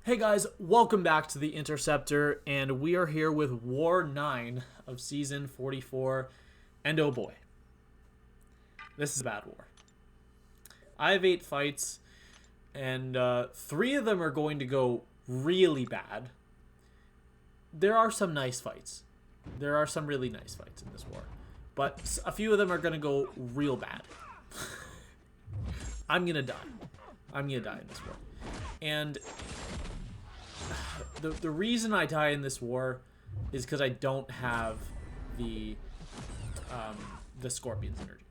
Hey guys, welcome back to the Interceptor, and we are here with War 9 of Season 44, and oh boy, this is a bad war. I have 8 fights, and 3 of them are going to go really bad. There are some nice fights. There are some really nice fights in this war, but a few of them are going to go real bad. I'm going to die. I'm going to die in this war. And the reason I die in this war is because I don't have the Scorpion synergy.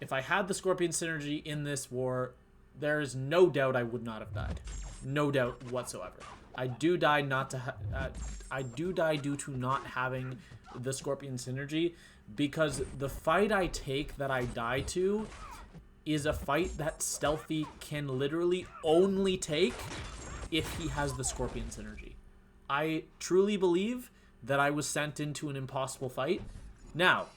If I had the Scorpion synergy in this war, there is no doubt I would not have died. No doubt whatsoever. I do die due to not having the Scorpion synergy, because the fight I take that I die to is a fight that Stealthy can literally only take if he has the Scorpion synergy. I truly believe that I was sent into an impossible fight. Now,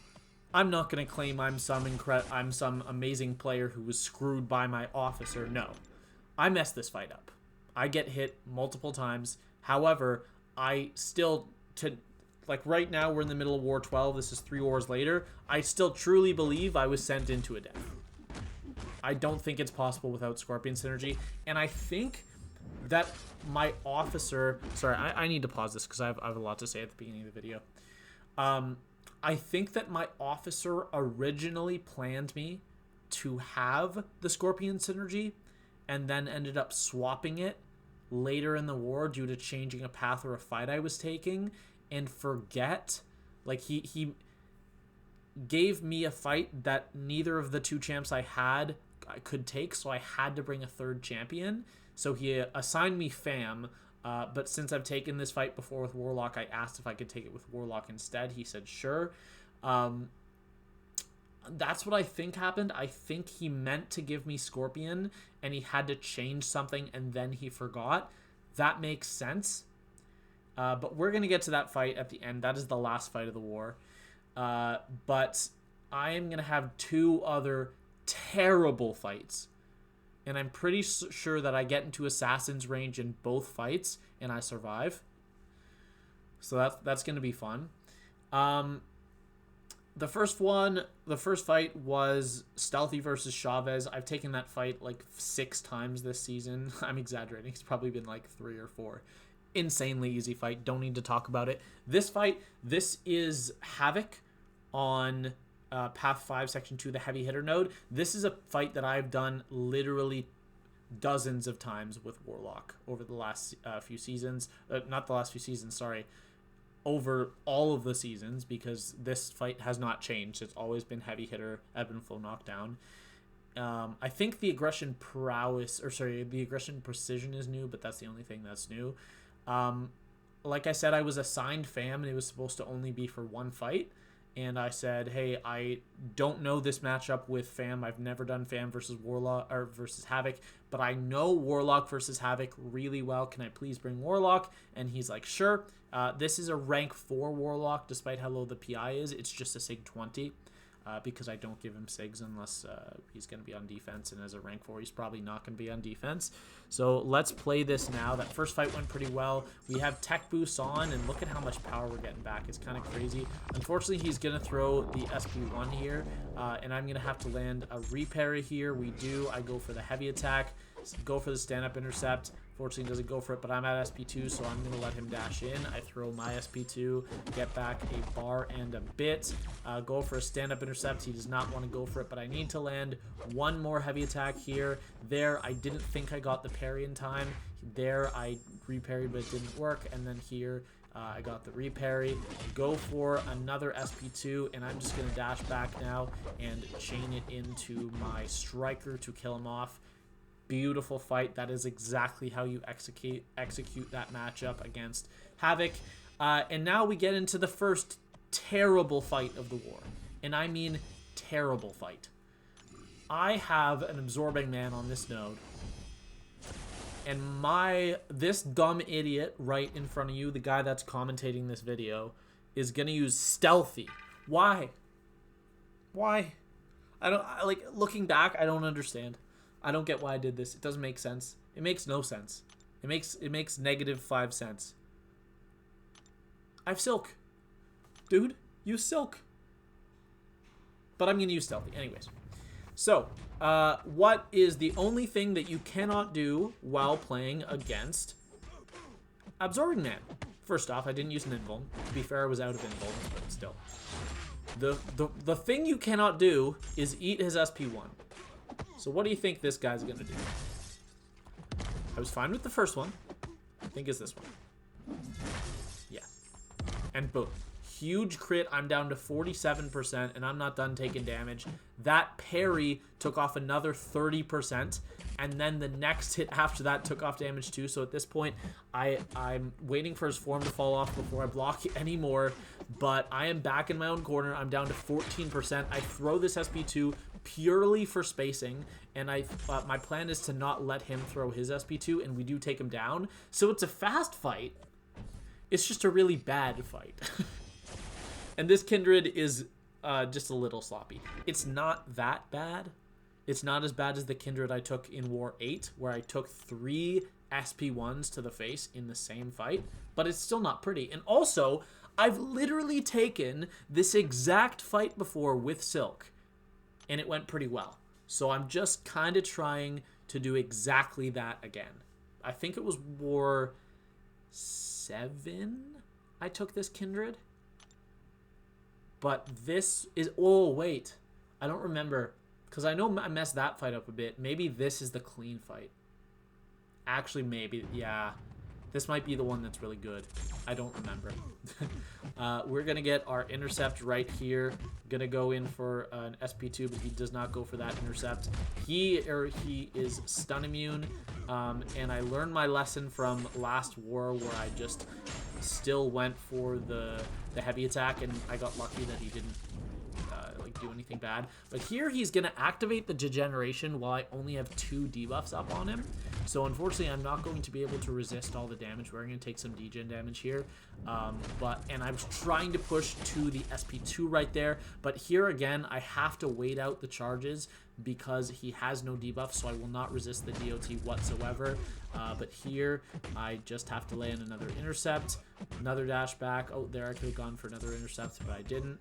I'm not going to claim I'm some amazing player who was screwed by my officer. No. I messed this fight up. I get hit multiple times. However, I still, like right now we're in the middle of War 12. This is 3 wars later. I still truly believe I was sent into a death. I don't think it's possible without Scorpion synergy. And I think that my officer... Sorry, I need to pause this because I have a lot to say at the beginning of the video. I think that my officer originally planned me to have the Scorpion synergy and then ended up swapping it later in the war due to changing a path or a fight I was taking, and forget... Like, he gave me a fight that neither of the 2 champs I could take, so I had to bring a 3rd champion. So he assigned me Fam, but since I've taken this fight before with Warlock, I asked if I could take it with Warlock instead. He said sure. That's what I think happened. I think he meant to give me Scorpion, and he had to change something, and then he forgot. That makes sense. But we're going to get to that fight at the end. That is the last fight of the war. But I am going to have 2 other terrible fights. And I'm pretty sure that I get into Assassin's range in both fights, and I survive. So that's going to be fun. The first fight was Stealthy versus Chavez. I've taken that fight like 6 times this season. I'm exaggerating. It's probably been like 3 or 4. Insanely easy fight. Don't need to talk about it. This fight, this is Havok on... Path 5, Section 2, the heavy hitter node. This is a fight that I've done literally dozens of times with Warlock over the last few seasons. Not the last few seasons, sorry. Over all of the seasons, because this fight has not changed. It's always been heavy hitter, ebb and flow knockdown. I think the aggression the aggression precision is new, but that's the only thing that's new. Like I said, I was assigned Fam, and it was supposed to only be for 1 fight. And I said, hey, I don't know this matchup with Fam. I've never done Fam versus Warlock or versus Havok, but I know Warlock versus Havok really well. Can I please bring Warlock? And he's like, sure. This is a rank 4 Warlock, despite how low the PI is. It's just a Sig 20. Because I don't give him SIGs unless he's going to be on defense, and as a rank 4, he's probably not going to be on defense. So let's play this now. That first fight went pretty well. We have tech boosts on, and look at how much power we're getting back. It's kind of crazy. Unfortunately, he's going to throw the SP1 here, and I'm going to have to land a reparry here. We do. I go for the heavy attack, go for the stand-up intercept. Fortunately, doesn't go for it, but I'm at SP2, so I'm going to let him dash in. I throw my SP2, get back a bar and a bit, go for a stand-up intercept. He does not want to go for it, but I need to land 1 more heavy attack here. There, I didn't think I got the parry in time. There, I reparried, but it didn't work. And then here, I got the reparry. Go for another SP2, and I'm just going to dash back now and chain it into my striker to kill him off. Beautiful fight. That is exactly how you execute that matchup against Havok. And now we get into the first terrible fight of the war. And I mean terrible fight. I have an Absorbing Man on this node. And this dumb idiot right in front of you, the guy that's commentating this video, is going to use Stealthy. Why? Looking back, I don't understand. I don't get why I did this. It doesn't make sense. It makes no sense. It makes negative 5 cents. I have Silk. Dude, use Silk. But I'm going to use Stealthy. Anyways. So, what is the only thing that you cannot do while playing against Absorbing Man? First off, I didn't use an invuln. To be fair, I was out of invulns, but still. The thing you cannot do is eat his SP1. So what do you think this guy's going to do? I was fine with the first one. I think it's this one. Yeah. And boom. Huge crit. I'm down to 47%, and I'm not done taking damage. That parry took off another 30%, and then the next hit after that took off damage too. So at this point, I'm waiting for his form to fall off before I block anymore, but I am back in my own corner. I'm down to 14%. I throw this SP2 purely for spacing, and my plan is to not let him throw his SP2, and we do take him down. So it's a fast fight. It's just a really bad fight. And this Kindred is just a little sloppy. It's not that bad. It's not as bad as the Kindred I took in War 8, where I took 3 SP1s to the face in the same fight, but it's still not pretty. And also, I've literally taken this exact fight before with Silk, and it went pretty well. So I'm just kind of trying to do exactly that again. I think it was War 7 I took this Kindred. But this is... Oh, wait. I don't remember. Because I know I messed that fight up a bit. Maybe this is the clean fight. Actually, maybe. Yeah. This might be the one that's really good. I don't remember. We're going to get our intercept right here. Going to go in for an SP2, but he does not go for that intercept. He is stun immune. And I learned my lesson from last war where I just still went for the heavy attack, and I got lucky that he didn't do anything bad. But here he's going to activate the degeneration while I only have 2 debuffs up on him. So unfortunately, I'm not going to be able to resist all the damage. We're going to take some degen damage here. And I was trying to push to the SP2 right there. But here again, I have to wait out the charges because he has no debuff, so I will not resist the DOT whatsoever. But here, I just have to lay in another intercept, another dash back. Oh, there I could have gone for another intercept, but I didn't.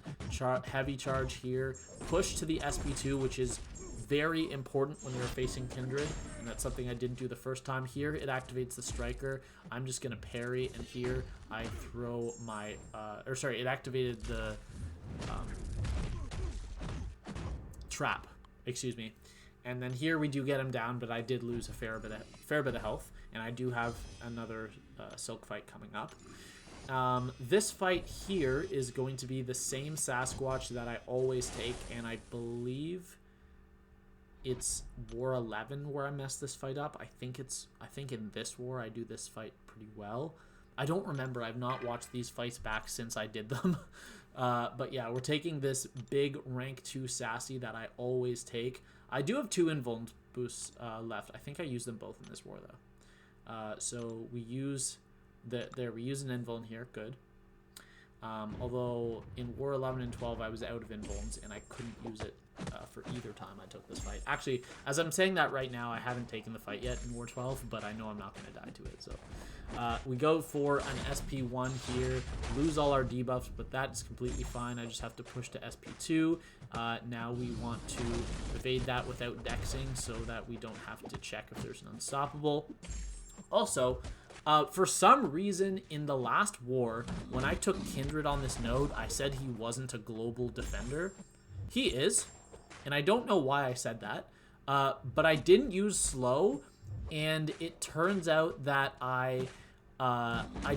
Heavy charge here, push to the SP2, which is very important when you're facing Kindred, and that's something I didn't do the first time. Here, it activates the striker. I'm just going to parry, and here I throw my... it activated the trap. Excuse me. And then here we do get him down, but I did lose a fair bit of health, and I do have another Silk fight coming up. This fight here is going to be the same Sasquatch that I always take, and I believe it's War 11 where I messed this fight up. I think in this war I do this fight pretty well. I don't remember. I've not watched these fights back since I did them. But yeah, we're taking this big rank 2 sassy that I always take. I do have 2 invuln boosts left. I think I used them both in this war though. So we use we use an invuln here. Good. Although in War 11 and 12 I was out of invulns and I couldn't use it for either time I took this fight. Actually, as I'm saying that right now, I haven't taken the fight yet in War 12, but I know I'm not going to die to it. So we go for an SP1 here, lose all our debuffs, but that is completely fine. I just have to push to SP2. Now we want to evade that without dexing so that we don't have to check if there's an unstoppable. Also, for some reason in the last war, when I took Kindred on this node, I said he wasn't a global defender. He is, and I don't know why I said that, but I didn't use slow, and it turns out that I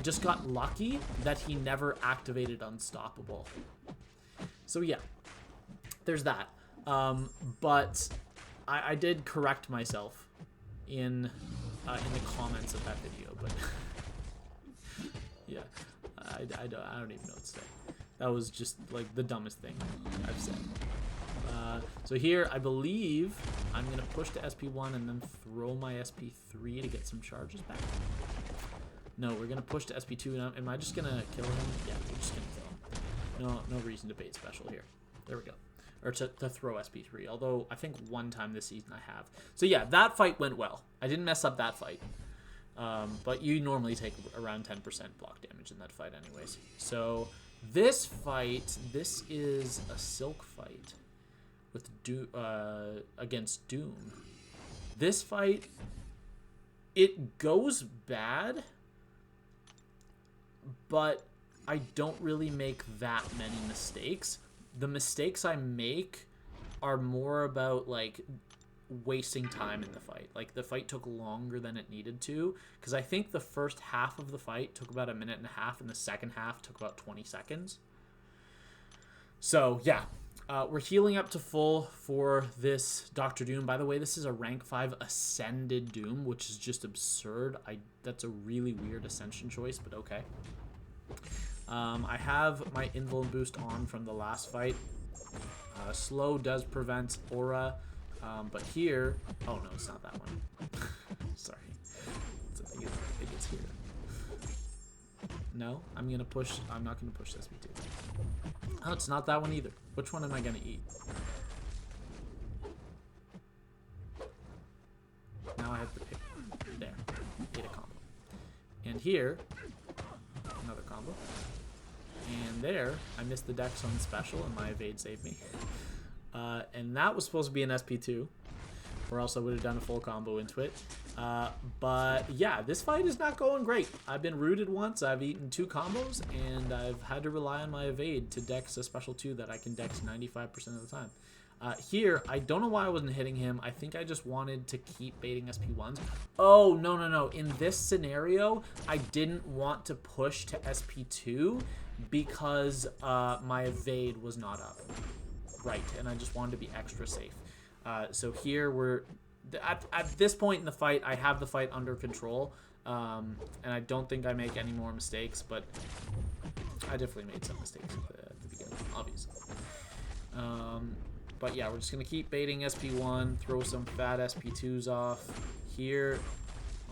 just got lucky that he never activated unstoppable. So yeah, there's that. But I did correct myself in the comments of that video, but yeah, I don't even know what to say. That was just like the dumbest thing I've said. So here, I believe I'm going to push to SP1 and then throw my SP3 to get some charges back. No, we're going to push to SP2. Now, am I just going to kill him? Yeah, we're just going to kill him. No reason to bait special here. There we go. Or to throw SP3, although I think one time this season I have. So yeah, that fight went well. I didn't mess up that fight. But you normally take around 10% block damage in that fight anyways. So this fight, this is a Silk fight with against Doom. This fight, it goes bad, but I don't really make that many mistakes. The mistakes I make are more about like wasting time in the fight. Like the fight took longer than it needed to, because I think the first half of the fight took about 1.5 minutes and the second half took about 20 seconds. So yeah, we're healing up to full for this Dr. Doom. By the way, this is a rank 5 ascended Doom, which is just absurd. That's a really weird ascension choice, but okay. I have my invuln boost on from the last fight. Slow does prevent aura, but here, oh no, it's not that one. Sorry, I think it's here. No, I'm not gonna push this SP2. Oh, it's not that one either. Which one am I gonna eat? Now I have to pick. There, ate a combo. And here, another combo. And there, I missed the dex on special, and my evade saved me. And that was supposed to be an SP2, or else I would have done a full combo into it. But yeah, this fight is not going great. I've been rooted once, I've eaten 2 combos, and I've had to rely on my evade to dex a special 2 that I can dex 95% of the time. Here, I don't know why I wasn't hitting him. I think I just wanted to keep baiting SP1s. Oh, no. In this scenario, I didn't want to push to SP2 because my evade was not up. Right, and I just wanted to be extra safe. So here we're... At this point in the fight, I have the fight under control. And I don't think I make any more mistakes, but I definitely made some mistakes at the beginning, obviously. But yeah, we're just going to keep baiting SP1, throw some fat SP2s off here.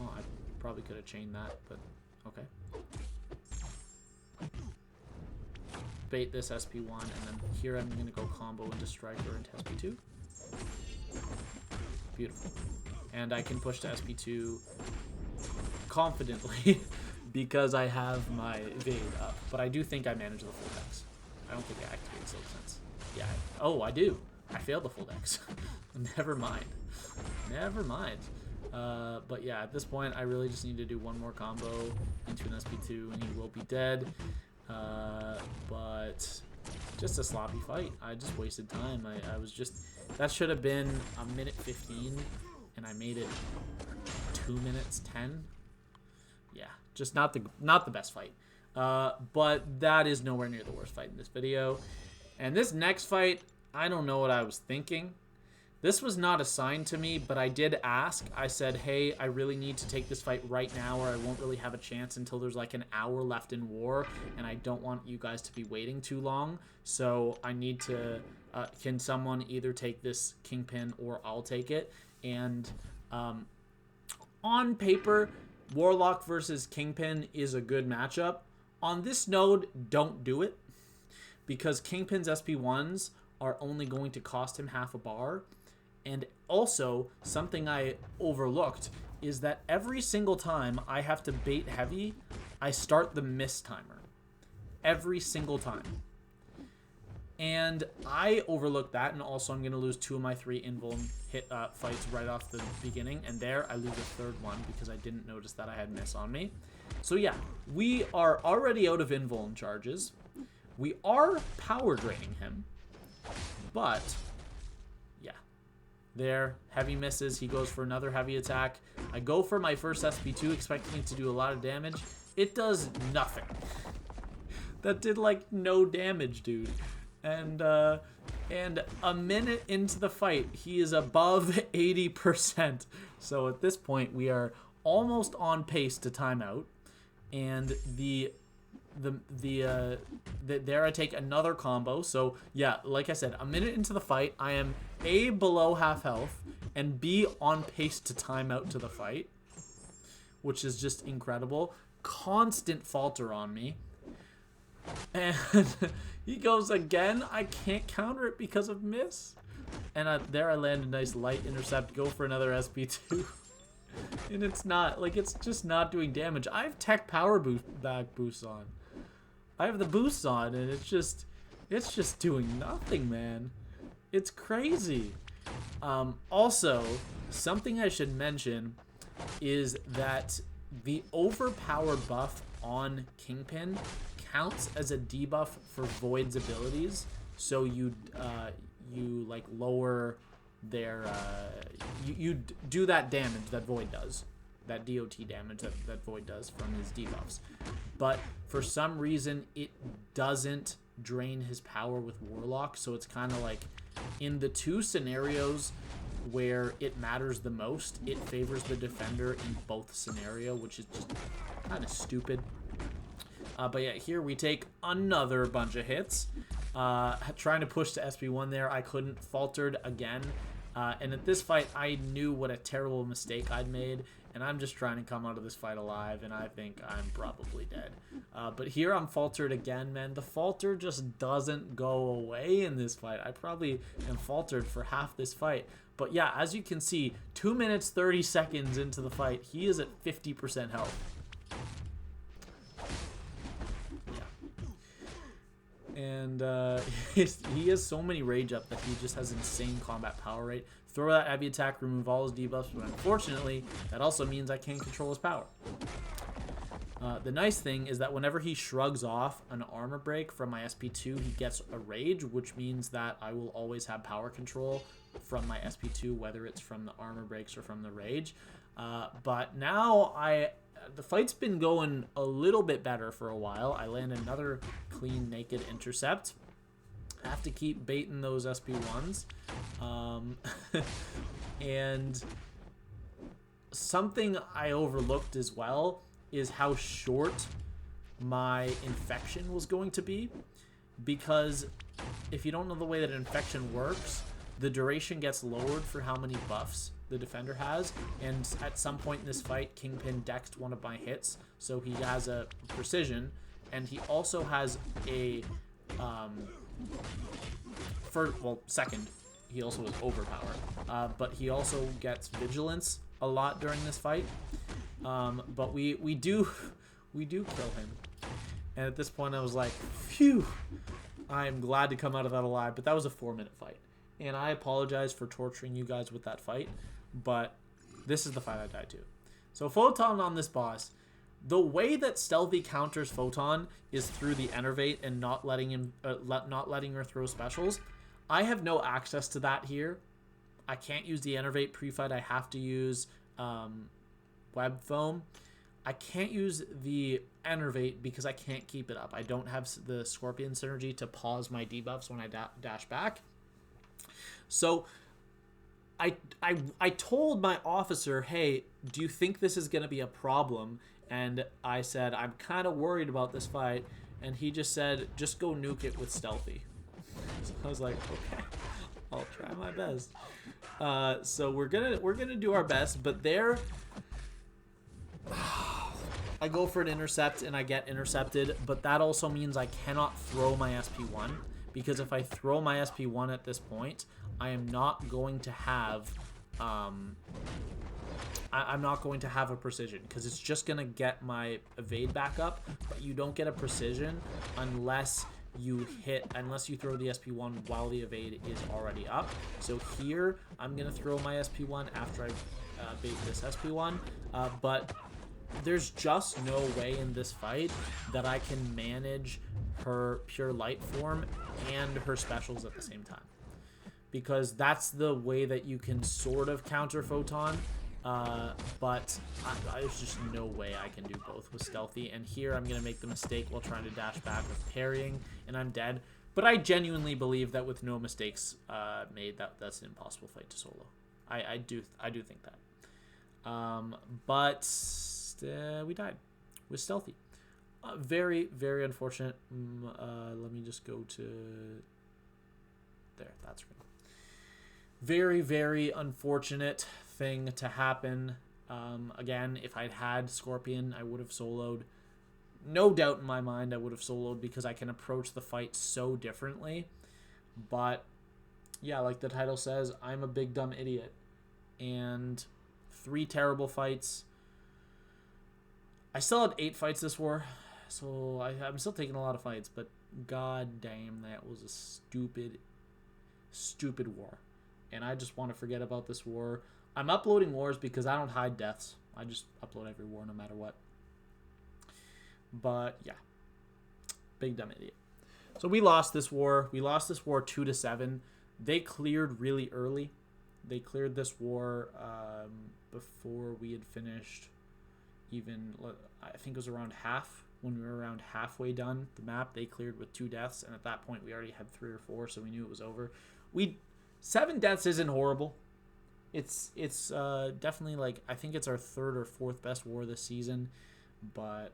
Oh, I probably could have chained that, but okay. Bait this SP1, and then here I'm going to go combo into Striker into SP2. Beautiful. And I can push to SP2 confidently because I have my evade up. But I do think I managed the full dex. I don't think I activated Silk Sense. Yeah. Oh, I do. I failed the full dex. Never mind. But yeah, at this point, I really just need to do one more combo into an SP2, and he will be dead. But just a sloppy fight. I just wasted time. I was just... That should have been 1:15, and I made it 2:10. Yeah, just not the best fight. But that is nowhere near the worst fight in this video. And this next fight, I don't know what I was thinking. This was not assigned to me, but I did ask. I said, hey, I really need to take this fight right now, or I won't really have a chance until there's like an hour left in war, and I don't want you guys to be waiting too long. So I need to... can someone either take this Kingpin or I'll take it? And on paper, Warlock versus Kingpin is a good matchup. On this node, don't do it, because Kingpin's SP1s are only going to cost him half a bar. And also, something I overlooked is that every single time I have to bait heavy, I start the miss timer. Every single time. And I overlooked that, and also I'm going to lose 2 of my 3 invuln hit fights right off the beginning. And there, I lose a 3rd one because I didn't notice that I had miss on me. So yeah, we are already out of invuln charges. We are power draining him. But, yeah. There, heavy misses. He goes for another heavy attack. I go for my first SP2, expecting it to do a lot of damage. It does nothing. That did, like, no damage, dude. And a minute into the fight, he is above 80%. So at this point, we are almost on pace to timeout. And there I take another combo. So yeah, like I said, a minute into the fight, I am A, below half health, and B, on pace to timeout to the fight, which is just incredible. Constant falter on me. And he goes again. I can't counter it because of miss. And there I land a nice light intercept. Go for another SP2. And it's not, like, it's just not doing damage. I have tech power back boosts on. I have the boosts on, and it's just doing nothing, man. It's crazy. Also, something I should mention is that the overpowered buff on Kingpin counts as a debuff for Void's abilities. So you like lower their you do that damage that Void does, that DOT damage that Void does from his debuffs. But for some reason it doesn't drain his power with Warlock, so it's kind of like in the two scenarios where it matters the most, it favors the defender in both scenario, which is just kind of stupid. But yeah, here we take another bunch of hits. Trying to push to SP1 there, I couldn't, faltered again. And at this fight, I knew what a terrible mistake I'd made, and I'm just trying to come out of this fight alive, and I think I'm probably dead. But here I'm faltered again, man. The falter just doesn't go away in this fight. I probably am faltered for half this fight. But yeah, as you can see, 2 minutes 30 seconds into the fight, he is at 50% health. And he has so many rage up that he just has insane combat power rate. Throw that heavy attack, remove all his debuffs, but unfortunately, that also means I can't control his power. The nice thing is that whenever he shrugs off an armor break from my SP2, he gets a rage, which means that I will always have power control from my SP2, whether it's from the armor breaks or from the rage. But now the fight's been going a little bit better for a while. I land another clean naked intercept. I have to keep baiting those SP1s. And something I overlooked as well is how short my infection was going to be. Because if you don't know the way that infection works, the duration gets lowered for how many buffs the defender has, and at some point in this fight, Kingpin dexed one of my hits, so he has a precision, and he also has a second, he also has overpower, but he also gets vigilance a lot during this fight. But we do kill him, and at this point I was like, phew, I am glad to come out of that alive. But that was a 4-minute fight, and I apologize for torturing you guys with that fight, but this is the fight I died to. So Photon on this boss, the way that Stealthy counters Photon is through the Enervate and not letting him not letting her throw specials. I have no access to that here. I can't use the Enervate pre-fight. I have to use Web Foam. I can't use the Enervate because I can't keep it up. I don't have the Scorpion synergy to pause my debuffs when I dash back. So I told my officer, hey, do you think this is going to be a problem? And I said, I'm kind of worried about this fight. And he just said, just go nuke it with Stealthy. So I was like, okay, I'll try my best. So we're gonna do our best, but there I go for an intercept and I get intercepted, but that also means I cannot throw my SP1, because if I throw my SP1 at this point, I am not going to have I'm not going to have a precision, because it's just going to get my evade back up, but you don't get a precision unless you throw the SP1 while the evade is already up. So here I'm going to throw my SP1 after I bait this SP1, but there's just no way in this fight that I can manage her pure light form and her specials at the same time, because that's the way that you can sort of counter Photon, but there's just no way I can do both with Stealthy. And here I'm going to make the mistake while trying to dash back with parrying, and I'm dead. But I genuinely believe that with no mistakes made, that's an impossible fight to solo. I do think that. But we died with Stealthy. Very, very unfortunate. Let me just go to there. That's right. Very, very unfortunate thing to happen. Again, if I'd had Scorpion, I would have soloed. No doubt in my mind I would have soloed, because I can approach the fight so differently. But yeah, like the title says, I'm a big dumb idiot. And 3 terrible fights. I still had 8 fights this war, so I'm still taking a lot of fights, but god damn, that was a stupid war. And I just want to forget about this war. I'm uploading wars because I don't hide deaths. I just upload every war no matter what. But yeah, big dumb idiot. So we lost this war. We lost this war 2-7. They cleared really early. They cleared this war before we had finished even, I think it was around half. When we were around halfway done the map, they cleared with 2 deaths. And at that point, we already had 3 or 4, so we knew it was over. 7 deaths isn't horrible. It's definitely, like, I think it's our 3rd or 4th best war this season. But,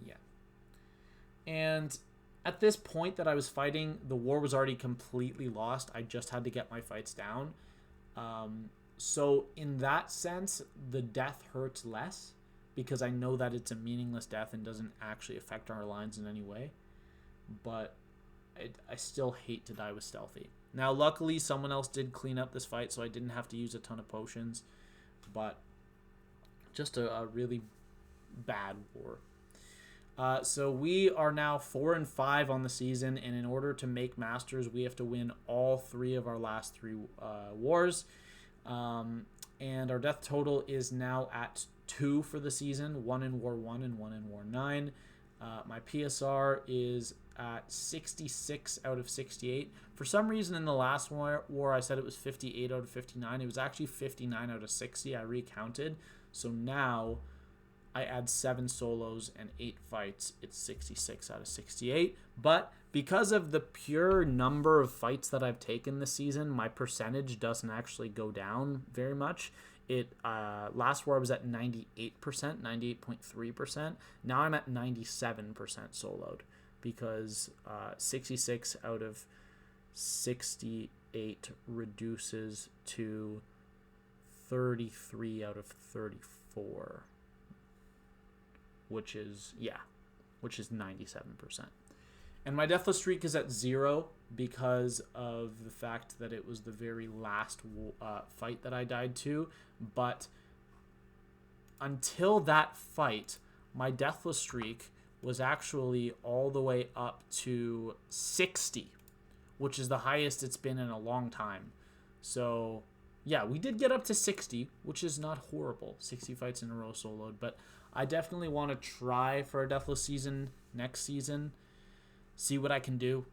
yeah. And at this point that I was fighting, the war was already completely lost. I just had to get my fights down. So in that sense, the death hurts less because I know that it's a meaningless death and doesn't actually affect our lines in any way. But I still hate to die with stealthy. Now, luckily, someone else did clean up this fight, so I didn't have to use a ton of potions. But just a really bad war. So we are now 4-5 on the season, and in order to make Masters, we have to win all 3 of our last 3 wars. And our death total is now at 2 for the season, 1 in War 1 and 1 in War 9. My PSR is at 66 out of 68. For some reason in the last war I said it was 58 out of 59. It was actually 59 out of 60. I recounted. So now I add 7 solos and 8 fights. It's 66 out of 68. But because of the pure number of fights that I've taken this season, my percentage doesn't actually go down very much. Last war I was at 98%, 98.3%. Now I'm at 97% soloed because 66 out of 68 reduces to 33 out of 34. Which is 97%. And my deathless streak is at 0 because of the fact that it was the very last fight that I died to. But until that fight, my deathless streak was actually all the way up to 60, which is the highest it's been in a long time. So, yeah, we did get up to 60, which is not horrible. 60 fights in a row soloed, but I definitely want to try for a deathless season next season. See what I can do.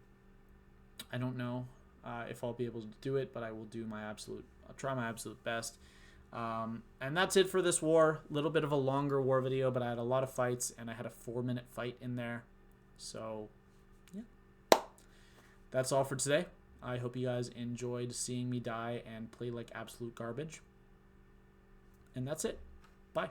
I don't know if I'll be able to do it, but I will do I'll try my absolute best. And that's it for this war. A little bit of a longer war video, but I had a lot of fights, and I had a 4-minute fight in there. So, yeah. That's all for today. I hope you guys enjoyed seeing me die and play like absolute garbage. And that's it. Bye.